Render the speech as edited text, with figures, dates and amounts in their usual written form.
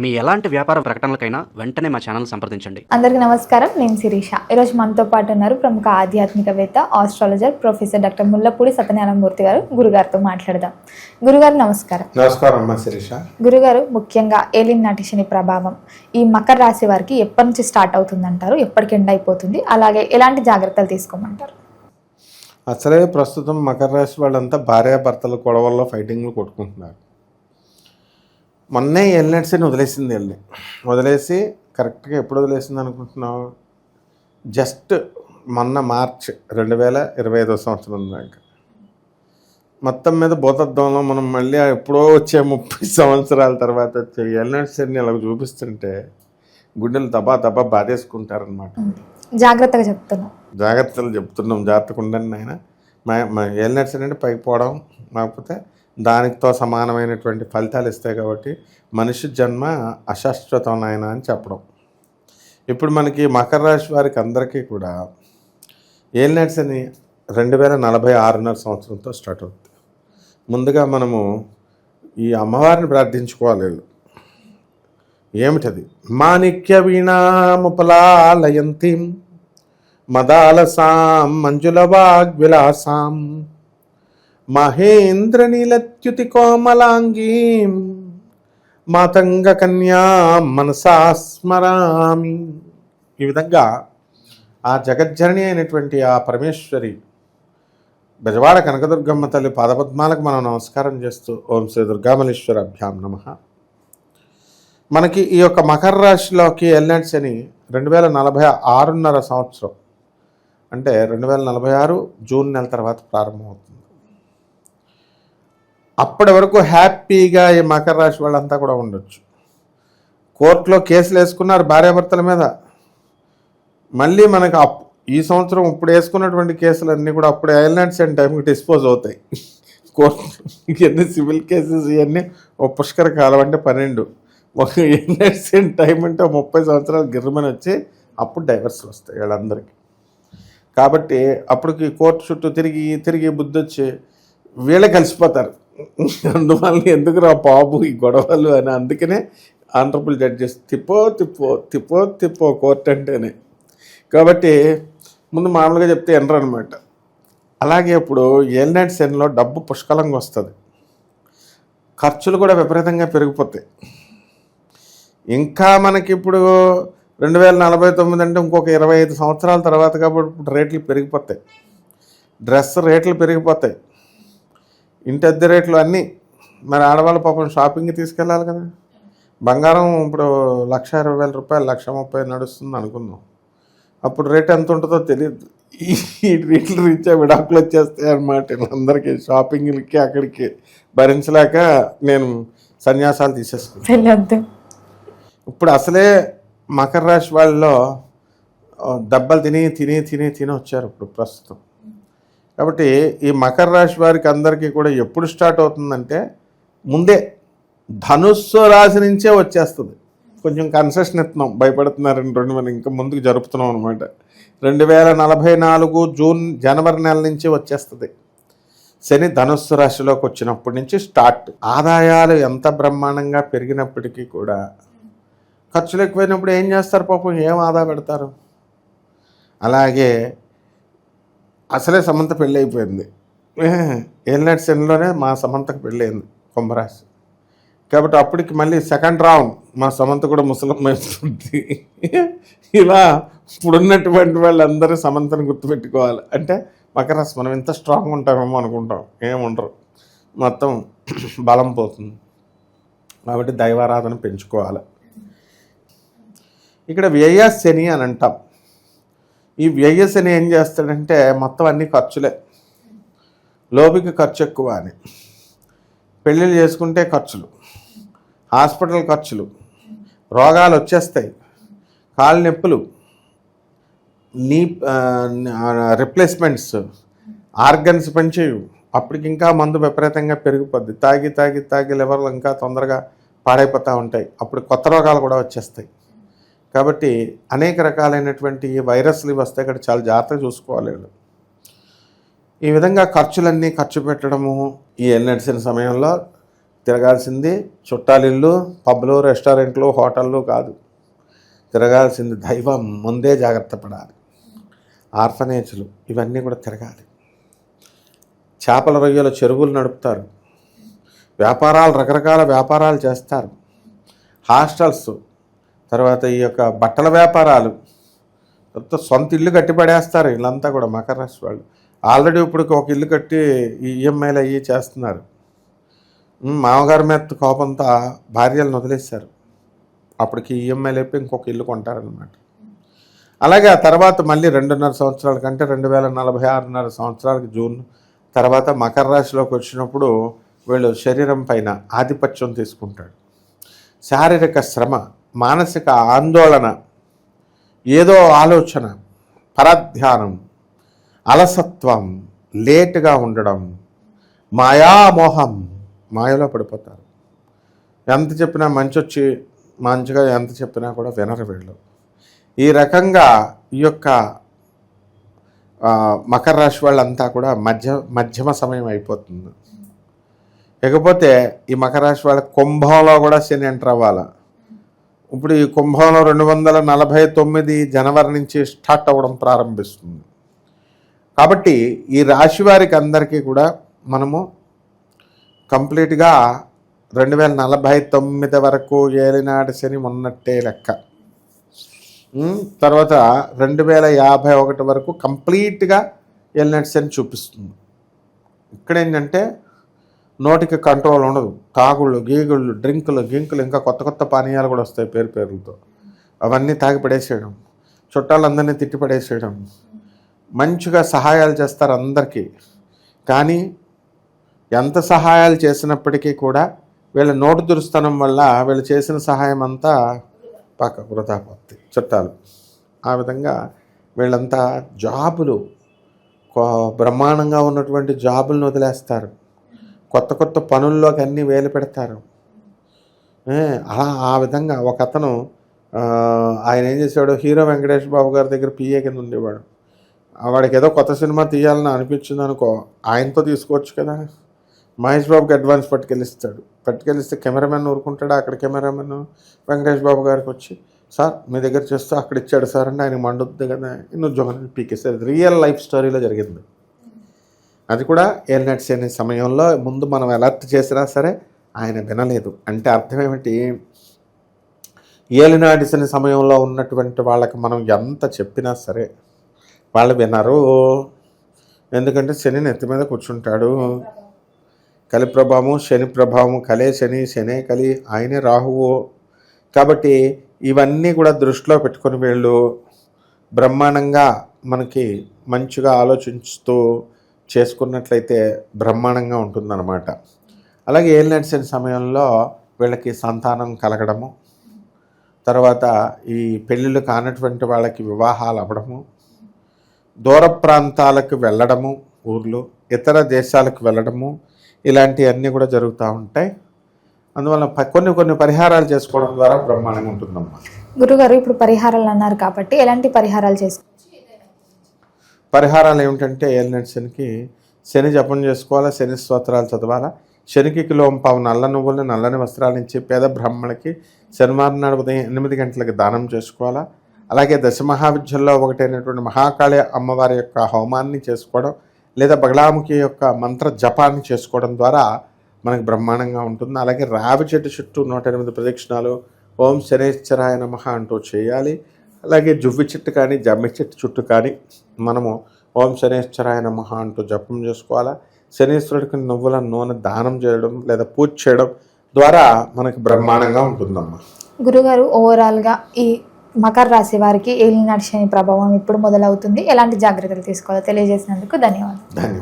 మీ ఎలాంటి వ్యాపార ప్రకటనలకైనా వెంటనే మా ఛానల్ సంప్రదించండి. అందరికీ నమస్కారం. నేను శిరీష. ఈరోజు మనతో పాటు ఉన్నారు ప్రముఖ ఆధ్యాత్మికవేత్త, astrologer professor doctor Mullapudi Satyanarayana Murthy గారు. గురుగారితో మాట్లాడదాం. గురుగారు నమస్కారం. నమస్కారం అమ్మా శిరీష. గురుగారు, ముఖ్యంగా ఏలిన్ నాటి శని ప్రభావం ఈ మకర రాశి వారికి ఎప్పటి నుంచి స్టార్ట్ అవుతుందంటారు? ఎప్పటికి ఎండ్ అయిపోతుంది? అలాగే ఎలాంటి జాగ్రత్తలు తీసుకోమంటారు? అసలే ప్రస్తుతం మకర రాశి వాళ్ళంతా భార్యాభర్తల గొడవల్లో ఫైటింగ్లు కొట్టుకుంటున్నారు. మొన్నే ఎల్నెట్స్ని వదిలేసి కరెక్ట్గా ఎప్పుడు వదిలేసింది అనుకుంటున్నావు? జస్ట్ మొన్న మార్చ్ 2025 సంవత్సరం దాకా. మొత్తం మీద భూతత్వంలో మనం మళ్ళీ ఎప్పుడో వచ్చే 30 సంవత్సరాల తర్వాత వచ్చే ఎల్నెట్స్ని ఇలా చూపిస్తుంటే గుండెలు దబా బాధేసుకుంటారనమాట. జాగ్రత్తగా చెప్తున్నాం. జాగ్రత్తగా ఉండండి ఆయన. ఎల్నెట్స్ అంటే పైకి పోవడం, లేకపోతే దానితో సమానమైనటువంటి ఫలితాలు ఇస్తాయి. కాబట్టి మనిషి జన్మ అశాశ్వతం నాయన అని చెప్పడం. ఇప్పుడు మనకి మకర రాశి వారికి అందరికీ కూడా ఏలినాటి శని 2046 సంవత్సరంతో స్టార్ట్ అవుతుంది. ముందుగా మనము ఈ అమ్మవారిని ప్రార్థించుకోవాలి. ఏమిటది? మాణిక్య వీణాముపలాలయంతిం మదాలసాం మంజుల వాగ్విలాసాం మహేంద్రనీలత్యుతి కోమలాంగీం మాతంగ కన్యా మనసా స్మరామి. ఈ విధంగా ఆ జగజ్జనని అయినటువంటి ఆ పరమేశ్వరి బెజవాడ కనకదుర్గమ్మ తల్లి పాదపద్మాలకు మనం నమస్కారం చేస్తూ ఓం శ్రీ దుర్గామలేశ్వరాభ్యాం నమః. మనకి ఈ యొక్క మకర రాశిలోకి ఎల్నాటి శని 2046 సంవత్సరం, అంటే 2046 జూన్ నెల తర్వాత ప్రారంభమవుతుంది. అప్పటి వరకు హ్యాపీగా ఈ మకర రాశి వాళ్ళంతా కూడా ఉండొచ్చు. కోర్టులో కేసులు వేసుకున్నారు భార్యాభర్తల మీద. మళ్ళీ మనకు ఈ సంవత్సరం ఇప్పుడు వేసుకున్నటువంటి కేసులన్నీ కూడా అప్పుడు ఎల్నాటి శని టైంకి డిస్పోజ్ అవుతాయి. కోర్టు ఇవన్నీ సివిల్ కేసెస్ ఇవన్నీ ఓ పుష్కర కాలం అంటే 12, ఒక ఎల్నాటి శని టైం అంటే 30 సంవత్సరాలు గిర్రమని వచ్చి అప్పుడు డైవర్స్లు వస్తాయి వీళ్ళందరికీ. కాబట్టి అప్పటికి కోర్టు చుట్టూ తిరిగి బుద్ధి వచ్చి వీళ్ళే కలిసిపోతారు. అందువల్ల ఎందుకు రా బాబు ఈ గొడవలు అని. అందుకనే ఆనరబుల్ జడ్జెస్ తిప్పో కోర్టు అంటేనే. కాబట్టి ముందు మామూలుగా చెప్తే ఎనరు అనమాట. అలాగే ఇప్పుడు ఏలినాటి శనిలో డబ్బు పుష్కలంగా వస్తుంది, ఖర్చులు కూడా విపరీతంగా పెరిగిపోతాయి. ఇంకా మనకి ఇప్పుడు 2049 అంటే ఇంకొక 25 సంవత్సరాల తర్వాత కాబట్టి ఇప్పుడు రేట్లు పెరిగిపోతాయి. డ్రెస్ రేట్లు పెరిగిపోతాయి, ఇంటి అద్దె రేట్లు అన్నీ. మరి ఆడవాళ్ళ పాపం షాపింగ్కి తీసుకెళ్ళాలి కదా. బంగారం ఇప్పుడు 1,20,000 రూపాయలు, 1,30,000 నడుస్తుంది అనుకుందాం. అప్పుడు రేట్ ఎంత ఉంటుందో తెలియదు. ఈ రేట్లు రీత్యా విడాకులు వచ్చేస్తాయి అన్నమాట. వీళ్ళందరికీ షాపింగ్లకి అక్కడికి భరించలేక నేను సన్యాసాలు తీసేసుకున్నాను. ఇప్పుడు అసలే మకర రాశి వాళ్ళలో దెబ్బలు తిని వచ్చారు ఇప్పుడు ప్రస్తుతం. కాబట్టి ఈ మకర రాశి వారికి అందరికీ కూడా ఎప్పుడు స్టార్ట్ అవుతుందంటే ముందే ధనుస్సు రాశి నుంచే వచ్చేస్తుంది. కొంచెం కన్సెషన్ ఇస్తున్నాం, భయపడుతున్నారని మనం ఇంకా ముందుకు జరుపుతున్నాం అనమాట. 2044 జనవరి నెల నుంచి వచ్చేస్తుంది. శని ధనుస్సు రాశిలోకి వచ్చినప్పటి నుంచి స్టార్ట్. ఆదాయాలు ఎంత బ్రహ్మాండంగా పెరిగినప్పటికీ కూడా ఖర్చులు ఎక్కువైనప్పుడు ఏం చేస్తారు పాపం? ఏం ఆదా పెడతారు? అలాగే అసలే సమంత పెళ్ళి అయిపోయింది. ఏలినాటి శనిలోనే మా సమంతకు పెళ్ళయింది కుంభరాశి. కాబట్టి అప్పటికి మళ్ళీ సెకండ్ రౌండ్ మా సమంత కూడా ముసలమ్మ అవుతుంది. ఇలా ఇప్పుడున్నటువంటి వాళ్ళందరూ సమంతను గుర్తుపెట్టుకోవాలి. అంటే మకర రాశి మనం ఇంత స్ట్రాంగ్ ఉంటామేమో అనుకుంటాం, ఏముండరు, మొత్తం బలం పోతుంది. కాబట్టి దైవారాధన పెంచుకోవాలి. ఇక్కడ వ్యయ శని అని అంటాం. ఈ వ్యయ శని ఏం చేస్తాడంటే మొత్తం అన్ని ఖర్చులే. లోబికి ఖర్చు ఎక్కువ అని, పెళ్ళిళ్ళు చేసుకుంటే ఖర్చులు, హాస్పిటల్ ఖర్చులు, రోగాలు వచ్చేస్తాయి, కాళ్ళ నొప్పులు, నీ రిప్లేస్మెంట్స్, ఆర్గన్స్ పనిచేయు. అప్పటికి ఇంకా మందు విపరీతంగా పెరిగిపోద్ది. తాగి లివర్లు ఇంకా తొందరగా పాడైపోతూ ఉంటాయి. అప్పుడు కొత్త రోగాలు కూడా వచ్చేస్తాయి. కాబట్టి అనేక రకాలైనటువంటి వైరస్లు ఇవి వస్తాయి. ఇక్కడ చాలా జాగ్రత్తగా చూసుకోవాలి. ఈ విధంగా ఖర్చులన్నీ ఖర్చు పెట్టడము ఈ ఎల్నెట్సిన సమయంలో తిరగాల్సింది చుట్టాలిల్లు, పబ్లు, రెస్టారెంట్లు, హోటళ్ళు కాదు. తిరగాల్సింది దైవం. ముందే జాగ్రత్త పడాలి. ఆర్ఫనేజ్లు ఇవన్నీ కూడా తిరగాలి. చేపల రొయ్యల చెరువులు నడుపుతారు. వ్యాపారాలు, రకరకాల వ్యాపారాలు చేస్తారు. హాస్టల్స్, తర్వాత ఈ యొక్క బట్టల వ్యాపారాలు, తర్వాత సొంత ఇల్లు కట్టి పడేస్తారు. వీళ్ళంతా కూడా మకర రాశి వాళ్ళు ఆల్రెడీ ఇప్పుడు ఒక ఇల్లు కట్టి ఈ ఈఎంఐలు అయ్యి చేస్తున్నారు. మామగారి మీద కోపంతో భార్యలను వదిలేశారు. అప్పటికి ఈఎంఐలు అయిపోయి ఇంకొక ఇల్లు కొంటారనమాట. అలాగే ఆ తర్వాత మళ్ళీ 2.5 సంవత్సరాల కంటే 2046 సంవత్సరాలకి జూన్ తర్వాత మకర రాశిలోకి వచ్చినప్పుడు వీళ్ళు శరీరం పైన ఆధిపత్యం తీసుకుంటాడు. శారీరక శ్రమ, మానసిక ఆందోళన, ఏదో ఆలోచన, పరధ్యానం, అలసత్వం, లేటుగా ఉండడం, మాయామోహం, మాయలో పడిపోతారు. ఎంత చెప్పినా మంచిగా ఎంత చెప్పినా కూడా వినరు వీళ్ళు. ఈ రకంగా ఈ యొక్క మకర రాశి వాళ్ళంతా కూడా మధ్యమ సమయం అయిపోతుంది. ఇకపోతే ఈ మకర రాశి వాళ్ళ కుంభంలో కూడా శని ఎంటర్ అవ్వాలి. ఇప్పుడు ఈ కుంభంలో 249 జనవరి నుంచి స్టార్ట్ అవ్వడం ప్రారంభిస్తుంది. కాబట్టి ఈ రాశి వారికి అందరికీ కూడా మనము కంప్లీట్గా 2049 వరకు ఏలినాటి శని ఉన్నట్టే లెక్క. తర్వాత 2051 వరకు కంప్లీట్గా ఏలినాటి శని చూపిస్తుంది. ఇక్కడ ఏంటంటే నోటికి కంట్రోల్ ఉండదు. తాగుళ్ళు, గీగుళ్ళు, గింకులు ఇంకా కొత్త పానీయాలు కూడా వస్తాయి పేరులతో. అవన్నీ తాగి పడేసేయడం, చుట్టాలందరినీ తిట్టి పడేసేయడం, మంచిగా సహాయాలు చేస్తారు అందరికీ. కానీ ఎంత సహాయాలు చేసినప్పటికీ కూడా వీళ్ళ నోటు దురుస్తనం వల్ల వీళ్ళు చేసిన సహాయం అంతా వృధా పోతుంది చుట్టాలు. ఆ విధంగా వీళ్ళంతా జాబులు, బ్రహ్మాండంగా ఉన్నటువంటి జాబులను వదిలేస్తారు. కొత్త పనుల్లోకి అన్నీ వేలు పెడతారు. అలా ఆ విధంగా ఒక అతను ఆయన ఏం చేశాడు, హీరో వెంకటేష్ బాబు గారి దగ్గర పిఏ కింద ఉండేవాడు. వాడికి ఏదో కొత్త సినిమా తీయాలని అనిపించింది అనుకో, ఆయనతో తీసుకోవచ్చు కదా. మహేష్ బాబుకి అడ్వాన్స్ పట్టుకెళ్ళిస్తే కెమెరామెన్ ఊరుకుంటాడు. అక్కడ కెమెరామెన్ వెంకటేష్ బాబు గారికి వచ్చి, సార్ మీ దగ్గర చేస్తూ అక్కడ ఇచ్చాడు సార్ అంటే ఆయన మండుద్ది కదా, ఇన్ని ఉద్యోగాన్ని పీకేస్తారు. రియల్ లైఫ్ స్టోరీలో జరిగింది. అది కూడా ఏలినాటి శని సమయంలో ముందు మనం అలర్ట్ చేసినా సరే ఆయన వినలేదు. అంటే అర్థం ఏమిటి, ఏలినాటి శని సమయంలో ఉన్నటువంటి వాళ్ళకి మనం ఎంత చెప్పినా సరే వాళ్ళు వినరు. ఎందుకంటే శని నెత్తి మీద కూర్చుంటాడు. కలి ప్రభావము, శని ప్రభావము, కలే శని, శనే కలి, ఆయనే రాహువు. కాబట్టి ఇవన్నీ కూడా దృష్టిలో పెట్టుకొని వీళ్ళు బ్రహ్మాండంగా మనకి మంచిగా ఆలోచిస్తూ చేసుకున్నట్లయితే బ్రహ్మాండంగా ఉంటుందన్నమాట. అలాగే ఏలినాటి శని సమయంలో వీళ్ళకి సంతానం కలగడము, తర్వాత ఈ పెళ్ళిళ్ళు కానటువంటి వాళ్ళకి వివాహాలు అవ్వడము, దూర ప్రాంతాలకు వెళ్ళడము, ఊర్లు ఇతర దేశాలకు వెళ్ళడము, ఇలాంటివన్నీ కూడా జరుగుతూ ఉంటాయి. అందువల్ల కొన్ని పరిహారాలు చేసుకోవడం ద్వారా బ్రహ్మాండంగా ఉంటుందమ్మా. గురుగారు ఇప్పుడు పరిహారాలు అన్నారు కాబట్టి ఎలాంటి పరిహారాలు చేసుకోవచ్చు? పరిహారాలు ఏమిటంటే ఏలినాటి శనికి శని జపం చేసుకోవాలా, శని స్తోత్రాలు చదవాలా, శనికి కిలోంపావు నల్ల నువ్వులను నల్లని వస్త్రాలు ఇచ్చి పేద బ్రాహ్మణులకి శనివారం నాడు ఉదయం 8 గంటలకు దానం చేసుకోవాలా. అలాగే దశమహావిద్యల్లో ఒకటైనటువంటి మహాకాళి అమ్మవారి యొక్క హోమాన్ని చేసుకోవడం లేదా బగలాముఖి యొక్క మంత్ర జపాన్ని చేసుకోవడం ద్వారా మనకు బ్రహ్మాండంగా ఉంటుంది. అలాగే రావి చెట్టు చుట్టూ 108 ప్రదక్షిణాలు ఓం శనేశ్వరాయ నమః అంటూ చేయాలి. అలాగే జువ్వి చెట్టు కానీ జమ్మి చెట్టు చుట్టూ కానీ మనము ఓం శనేశ్వరాయ నమః అంటూ జపం చేసుకోవాలా. శనీశ్వరుడికి నువ్వుల నూనె దానం చేయడం లేదా పూజ చేయడం ద్వారా మనకి బ్రహ్మాండంగా ఉంటుందమ్మా. గురుగారు ఓవరాల్గా ఈ మకర రాశి వారికి ఏలినాటి శని ప్రభావం ఇప్పుడు మొదలవుతుంది, ఎలాంటి జాగ్రత్తలు తీసుకోవాలో తెలియజేసినందుకు ధన్యవాదాలు.